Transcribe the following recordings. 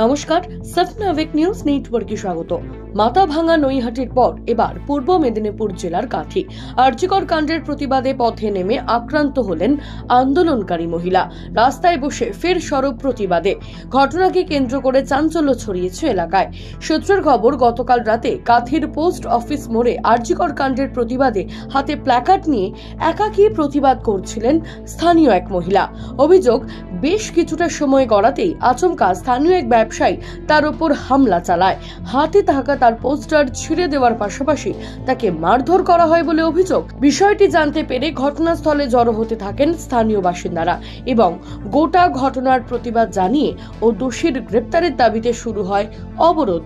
নমস্কার, সফনাভিক নিউজ নেটওয়ার্কে স্বাগত। মাথা ভাঙা নৈহাটির পর এবার পূর্ব মেদিনীপুর জেলার কাঁথি আরজিকর কাণ্ডের প্রতিবাদে পথে নেমে আক্রান্ত হলেন আন্দোলনকারী মহিলা। রাস্তায় বসে ফের সরব প্রতিবাদে। ঘটনাকে কেন্দ্র করে চাঞ্চল্য ছড়িয়েছে এলাকায়। সূত্রের খবর, গতকাল রাতে কাঁথির পোস্ট অফিস মোড়ে আরজিকর কাণ্ডের প্রতিবাদে হাতে প্ল্যাকার্ড নিয়ে একাকী প্রতিবাদ করছিলেন স্থানীয় এক মহিলা। অভিযোগ, বেশ কিছুটা সময় গড়াতেই আচমকা স্থানীয় এক ব্যবসায়ী তার উপর হামলা চালায়। হাতে থাকা তার পোস্টার ছিঁড়ে দেওয়ার পাশাপাশি তাকে মারধর করা হয় বলে অভিযোগ। বিষয়টি জানতে পেরে ঘটনাস্থলে জড়ো হতে থাকেন স্থানীয় বাসিন্দারা এবং গোটা ঘটনার প্রতিবাদ জানিয়ে ও দোষীর গ্রেপ্তারের দাবিতে শুরু হয় অবরোধ।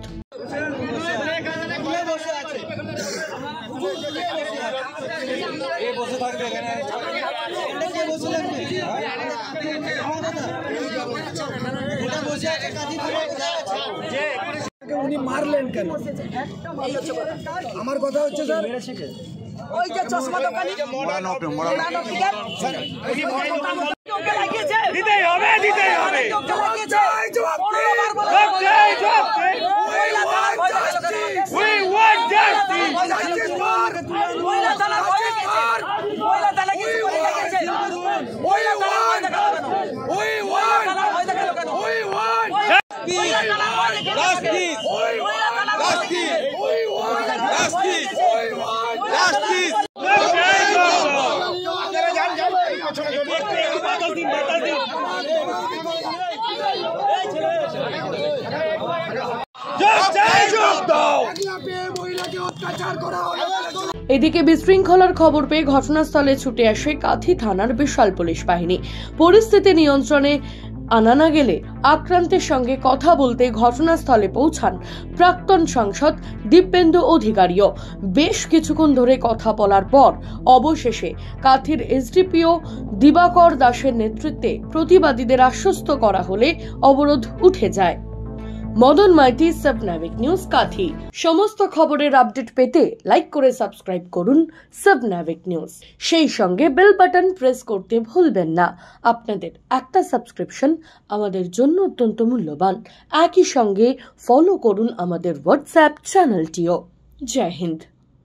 উনি মারলেন কেন? আমার কথা হচ্ছে স্যার, ওই যে চশমা দোকানি এদিকে বিশৃঙ্খলার খবর পেয়ে ঘটনাস্থলে ছুটে আসে কাঁথি থানার বিশাল পুলিশ বাহিনী। পরিস্থিতি নিয়ন্ত্রণে আনা না গেলে আক্রান্তের সঙ্গে কথা বলতে ঘটনাস্থলে পৌঁছান প্রাক্তন সাংসদ দিব্যেন্দু অধিকারীও। বেশ কিছুক্ষণ ধরে কথা বলার পর অবশেষে কাঁথির এসডিপিও দিবাকর দাসের নেতৃত্বে প্রতিবাদীদের আশ্বস্ত করা হলে অবরোধ উঠে যায়। মদন মাইতি, সফনাভিক নিউজ, কাঁথি। সমস্ত খবরের আপডেট পেতে লাইক করে সাবস্ক্রাইব করুন সফনাভিক নিউজ। সেই সঙ্গে বেল বাটন প্রেস করতে ভুলবেন না। আপনাদের একটা সাবস্ক্রিপশন আমাদের জন্য অত্যন্ত মূল্যবান। একই সঙ্গে ফলো করুন আমাদের হোয়াটসঅ্যাপ চ্যানেলটিও। জয় হিন্দ।